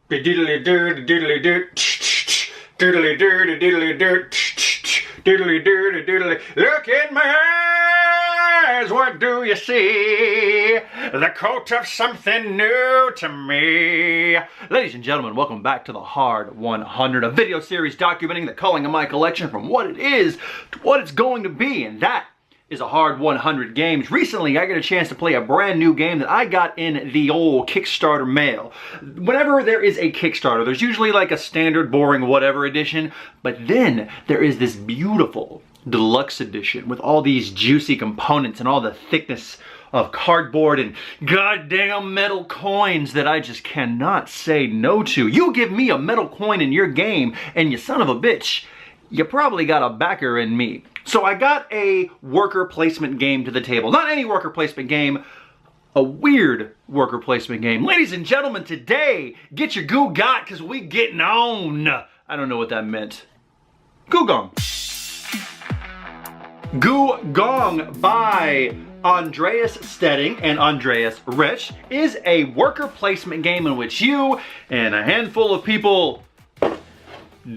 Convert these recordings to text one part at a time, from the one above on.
Diddly dirt, diddly dirt, diddly dirt, diddly dirt, diddly dirt, diddly. Look in my eyes, what do you see? The coat of something new to me. Ladies and gentlemen, welcome back to the Hard 100, a video series documenting the culling of my collection from what it is to what it's going to be, and that is a Hard 100 games. Recently, I got a chance to play a brand new game that I got in the old Kickstarter mail. Whenever there is a Kickstarter, there's usually like a standard, boring, whatever edition, but then there is this beautiful deluxe edition with all these juicy components and all the thickness of cardboard and goddamn metal coins that I just cannot say no to. You give me a metal coin in your game, and you son of a bitch, you probably got a backer in me. So I got a worker placement game to the table. Not any worker placement game, a weird worker placement game. Ladies and gentlemen, today, get your Gùgōng, because we getting on. I don't know what that meant. Gùgōng. Gùgōng by Andreas Stedding and Andreas Rich is a worker placement game in which you and a handful of people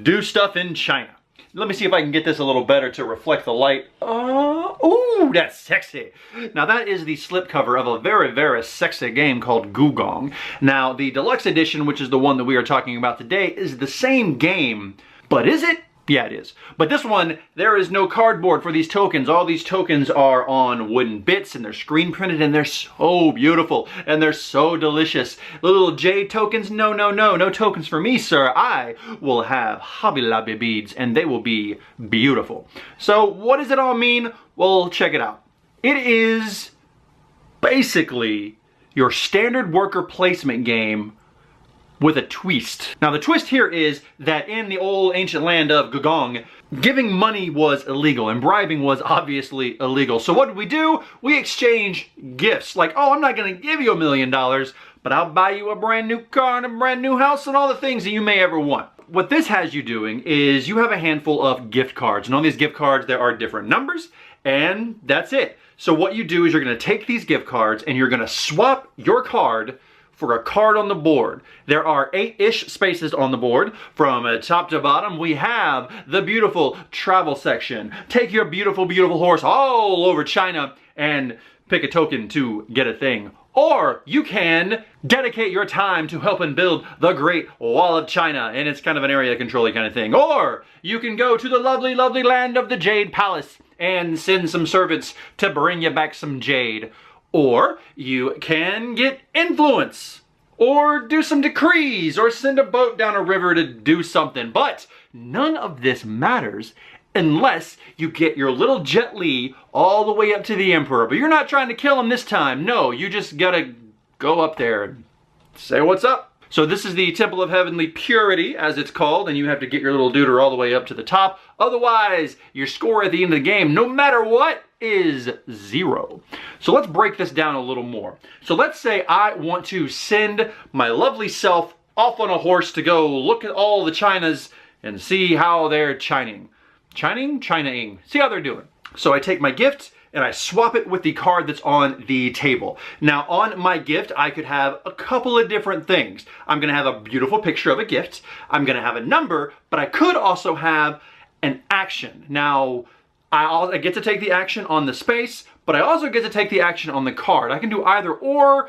do stuff in China. Let me see if I can get this a little better to reflect the light. Ooh, that's sexy. Now that is the slipcover of a very, very sexy game called Gùgōng. Now the deluxe edition, which is the one that we are talking about today, is the same game, but is it? Yeah, it is. But this one, there is no cardboard for these tokens. All these tokens are on wooden bits and they're screen printed and they're so beautiful and they're so delicious. The little jade tokens, no tokens for me, sir. I will have Hobby Lobby beads and they will be beautiful. So what does it all mean? Well, check it out. It is basically your standard worker placement game with a twist. Now the twist here is that in the old ancient land of Gùgōng, giving money was illegal and bribing was obviously illegal. So what did we do? We exchange gifts. Like, oh, I'm not gonna give you $1 million, but I'll buy you a brand new car and a brand new house and all the things that you may ever want. What this has you doing is you have a handful of gift cards, and on these gift cards there are different numbers, and that's it. So what you do is you're gonna take these gift cards and you're gonna swap your card for a card on the board. There are 8-ish spaces on the board. From top to bottom, we have the beautiful travel section. Take your beautiful, beautiful horse all over China and pick a token to get a thing. Or you can dedicate your time to helping build the Great Wall of China, and it's kind of an area control-y kind of thing. Or you can go to the lovely, lovely land of the Jade Palace and send some servants to bring you back some jade. Or you can get influence, or do some decrees, or send a boat down a river to do something. But none of this matters unless you get your little Jet Li all the way up to the Emperor. But you're not trying to kill him this time. No, you just gotta go up there and say what's up. So this is the Temple of Heavenly Purity, as it's called, and you have to get your little duder all the way up to the top. Otherwise, your score at the end of the game, no matter what, is 0. So let's break this down a little more. So let's say I want to send my lovely self off on a horse to go look at all the Chinas and see how they're chining. Chinaing. See how they're doing. So I take my gift and I swap it with the card that's on the table. Now on my gift, I could have a couple of different things. I'm gonna have a beautiful picture of a gift. I'm gonna have a number, but I could also have an action. Now, I get to take the action on the space, but I also get to take the action on the card. I can do either or,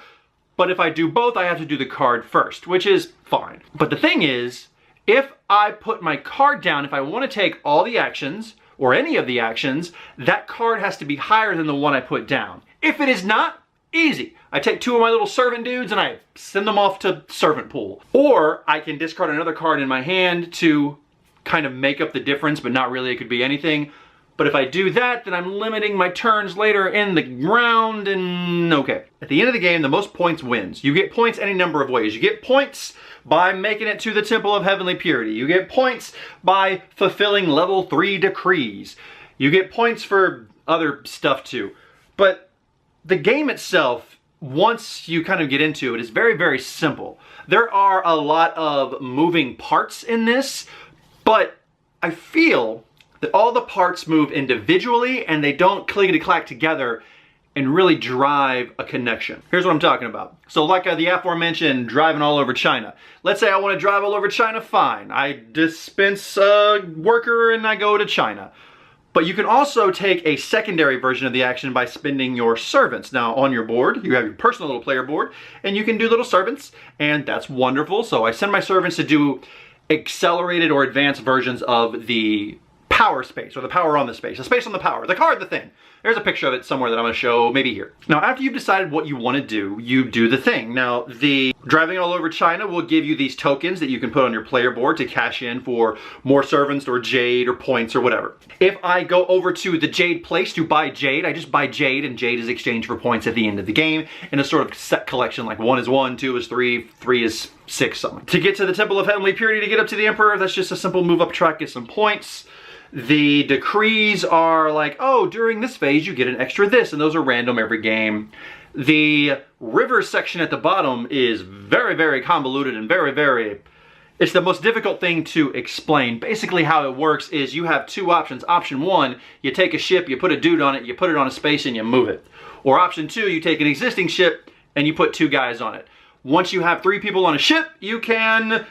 but if I do both, I have to do the card first, which is fine. But the thing is, if I put my card down, if I want to take all the actions, or any of the actions, that card has to be higher than the one I put down. If it is not, easy. I take 2 of my little servant dudes and I send them off to servant pool. Or I can discard another card in my hand to kind of make up the difference, but not really, it could be anything. But if I do that, then I'm limiting my turns later in the round, and okay. At the end of the game, the most points wins. You get points any number of ways. You get points by making it to the Temple of Heavenly Purity. You get points by fulfilling level 3 decrees. You get points for other stuff too. But the game itself, once you kind of get into it, is very, very simple. There are a lot of moving parts in this, but I feel that all the parts move individually and they don't clickety-clack together and really drive a connection. Here's what I'm talking about. So like the aforementioned driving all over China. Let's say I want to drive all over China, fine. I dispense a worker and I go to China. But you can also take a secondary version of the action by spending your servants. Now on your board, you have your personal little player board, and you can do little servants, and that's wonderful. So I send my servants to do accelerated or advanced versions of the power space, or the power on the space, the space on the power, the card, the thing. There's a picture of it somewhere that I'm gonna show, maybe here. Now, after you've decided what you wanna do, you do the thing. Now, the driving all over China will give you these tokens that you can put on your player board to cash in for more servants or jade or points or whatever. If I go over to the jade place to buy jade, I just buy jade, and jade is exchanged for points at the end of the game in a sort of set collection, like 1 is 1, 2 is 3, 3 is 6, something. To get to the Temple of Heavenly Purity, to get up to the Emperor, that's just a simple move up track, get some points. The decrees are like, oh, during this phase you get an extra this, and those are random every game. The river section at the bottom is very, very convoluted and very, it's the most difficult thing to explain. Basically how it works is you have two options. Option 1, you take a ship, you put a dude on it, you put it on a space and you move it. Or option 2, you take an existing ship and you put 2 guys on it. Once you have 3 people on a ship, you can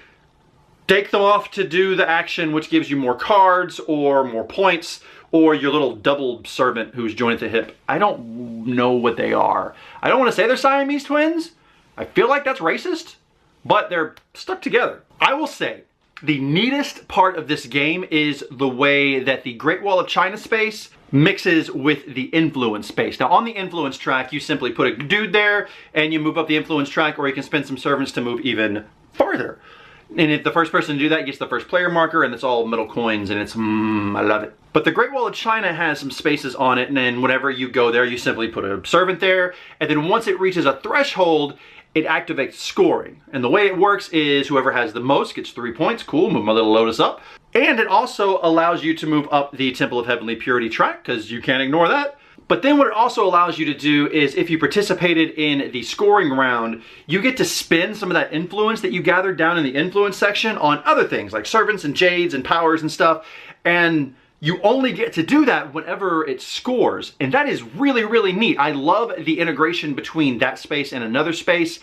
take them off to do the action, which gives you more cards or more points, or your little double servant who's joined at the hip. I don't know what they are. I don't want to say they're Siamese twins. I feel like that's racist, but they're stuck together. I will say the neatest part of this game is the way that the Great Wall of China space mixes with the influence space. Now on the influence track, you simply put a dude there and you move up the influence track, or you can spend some servants to move even farther. And if the first person to do that gets the first player marker, and it's all metal coins, and it's, I love it. But the Great Wall of China has some spaces on it, and then whenever you go there, you simply put a servant there, and then once it reaches a threshold, it activates scoring. And the way it works is whoever has the most gets 3 points. Cool, move my little lotus up. And it also allows you to move up the Temple of Heavenly Purity track, because you can't ignore that. But then what it also allows you to do is, if you participated in the scoring round, you get to spend some of that influence that you gathered down in the influence section on other things like servants and jades and powers and stuff. And you only get to do that whenever it scores. And that is really, really neat. I love the integration between that space and another space,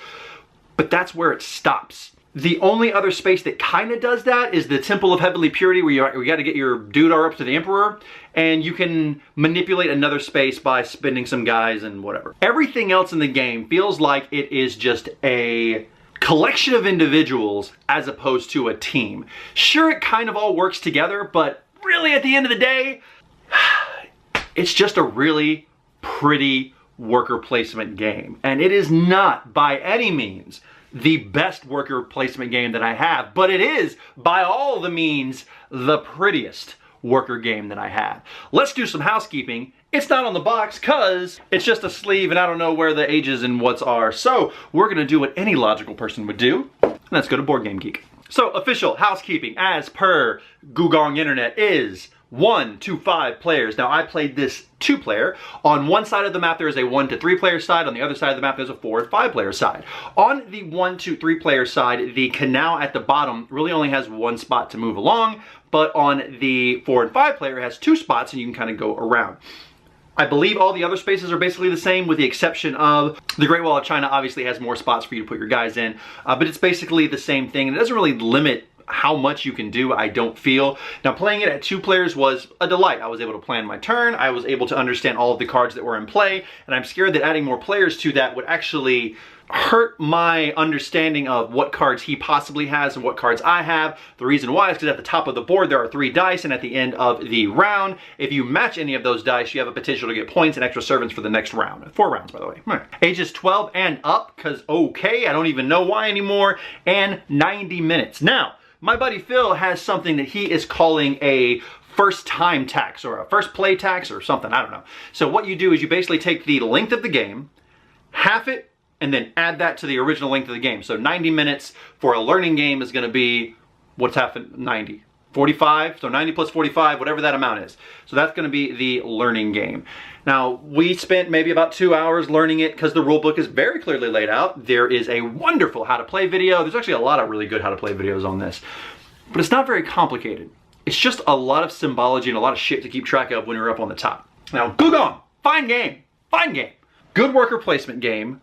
but that's where it stops. The only other space that kind of does that is the Temple of Heavenly Purity, where you got to get your Dudar up to the Emperor, and you can manipulate another space by spending some guys and whatever. Everything else in the game feels like it is just a collection of individuals as opposed to a team. Sure, it kind of all works together, but really at the end of the day, it's just a really pretty worker placement game. And it is not by any means the best worker placement game that I have, but it is by all the means the prettiest worker game that I have. Let's do some housekeeping. It's not on the box because it's just a sleeve and I don't know where the ages and what's are. So we're gonna do what any logical person would do. Let's go to Board Game Geek. So official housekeeping as per Gùgōng Internet is 1 to 5 players. Now I played this 2-player. On one side of the map there is a 1 to 3 player side. On the other side of the map there's a 4 to 5 player side. On the 1 to 3 player side, the canal at the bottom really only has 1 spot to move along, but on the 4 and 5 player it has 2 spots and you can kind of go around. I believe all the other spaces are basically the same, with the exception of the Great Wall of China obviously has more spots for you to put your guys in, but it's basically the same thing, and it doesn't really limit how much you can do, I don't feel. Now playing it at 2 players was a delight. I was able to plan my turn, I was able to understand all of the cards that were in play, and I'm scared that adding more players to that would actually hurt my understanding of what cards he possibly has and what cards I have. The reason why is because at the top of the board there are 3 dice, and at the end of the round, if you match any of those dice, you have a potential to get points and extra servants for the next round. 4 rounds, by the way. Right. Ages 12 and up, because okay, I don't even know why anymore, and 90 minutes. Now, my buddy Phil has something that he is calling a first time tax, or a first play tax, or something, I don't know. So what you do is you basically take the length of the game, half it, and then add that to the original length of the game. So 90 minutes for a learning game is gonna be, what's half of 90? 45, so 90 plus 45, whatever that amount is. So that's gonna be the learning game. Now, we spent maybe about 2 hours learning it because the rule book is very clearly laid out. There is a wonderful how to play video. There's actually a lot of really good how to play videos on this, but it's not very complicated. It's just a lot of symbology and a lot of shit to keep track of when you're up on the top. Now, Gùgōng, fine game, fine game. Good worker placement game.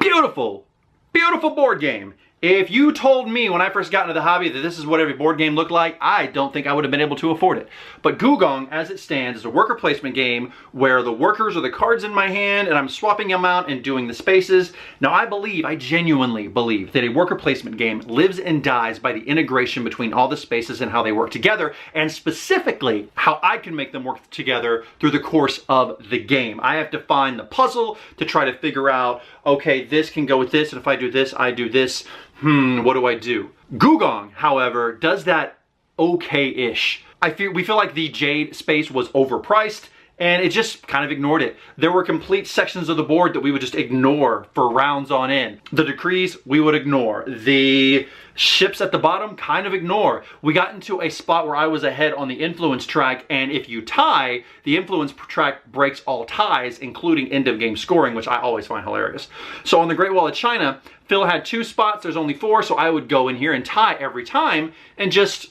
Beautiful, beautiful board game. If you told me when I first got into the hobby that this is what every board game looked like, I don't think I would have been able to afford it. But Gùgōng, as it stands, is a worker placement game where the workers are the cards in my hand and I'm swapping them out and doing the spaces. Now I genuinely believe that a worker placement game lives and dies by the integration between all the spaces and how they work together, and specifically how I can make them work together through the course of the game. I have to find the puzzle to try to figure out, okay, this can go with this, and if I do this, I do this. What do I do? Gùgōng, however, does that okay-ish. We feel like the Jade space was overpriced, and it just kind of ignored it. There were complete sections of the board that we would just ignore for rounds on end. The decrees, we would ignore. The ships at the bottom, kind of ignore. We got into a spot where I was ahead on the influence track, and if you tie, the influence track breaks all ties, including end of game scoring, which I always find hilarious. So on the Great Wall of China, Phil had 2 spots, there's only 4, so I would go in here and tie every time and just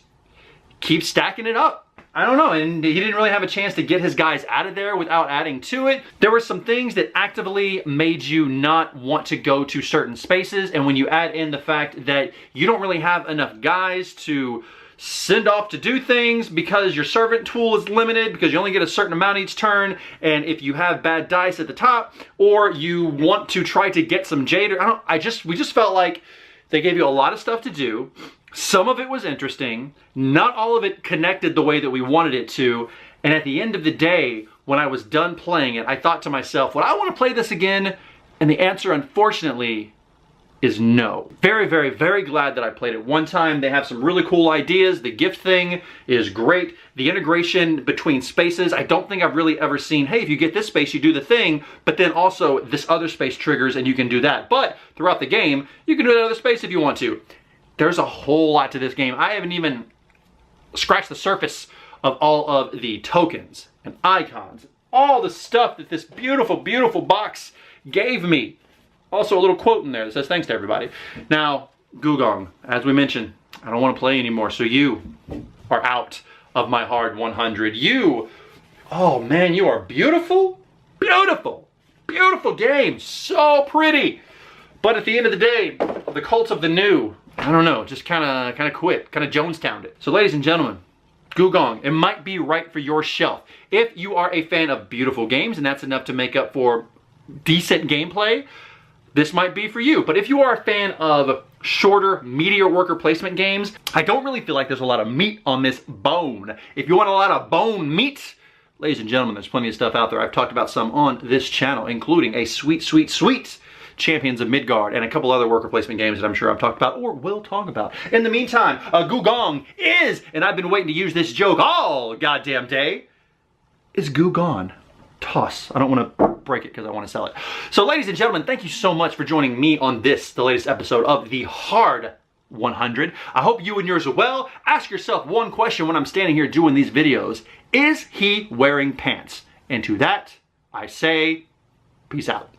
keep stacking it up. I don't know, and he didn't really have a chance to get his guys out of there without adding to it. There were some things that actively made you not want to go to certain spaces, and when you add in the fact that you don't really have enough guys to send off to do things because your servant tool is limited because you only get a certain amount each turn, and if you have bad dice at the top or you want to try to get some jade, we just felt like they gave you a lot of stuff to do. Some of it was interesting, not all of it connected the way that we wanted it to, and at the end of the day, when I was done playing it, I thought to myself, would I want to play this again? And the answer, unfortunately, is no. Very, very, very glad that I played it one time. They have some really cool ideas. The gift thing is great. The integration between spaces, I don't think I've really ever seen, hey, if you get this space, you do the thing, but then also this other space triggers and you can do that. But throughout the game, you can do that other space if you want to. There's a whole lot to this game. I haven't even scratched the surface of all of the tokens and icons, all the stuff that this beautiful, beautiful box gave me. Also a little quote in there that says thanks to everybody. Now, Gùgōng, as we mentioned, I don't want to play anymore, so you are out of my hard 100. You, oh man, you are beautiful, beautiful, beautiful game, so pretty. But at the end of the day, the cult of the new, I don't know, just kind of quit, kind of Jonestowned it. So ladies and gentlemen, Gùgōng, it might be right for your shelf. If you are a fan of beautiful games and that's enough to make up for decent gameplay, this might be for you. But if you are a fan of shorter, meatier worker placement games, I don't really feel like there's a lot of meat on this bone. If you want a lot of bone meat, ladies and gentlemen, there's plenty of stuff out there. I've talked about some on this channel, including a sweet, sweet, sweet Champions of Midgard and a couple other worker placement games that I'm sure I've talked about or will talk about. In the meantime, Gùgōng is, and I've been waiting to use this joke all goddamn day, is Gùgōng. Toss. I don't want to break it because I want to sell it. So ladies and gentlemen, thank you so much for joining me on this, the latest episode of the Hard 100. I hope you and yours are well. Ask yourself one question when I'm standing here doing these videos. Is he wearing pants? And to that, I say, peace out.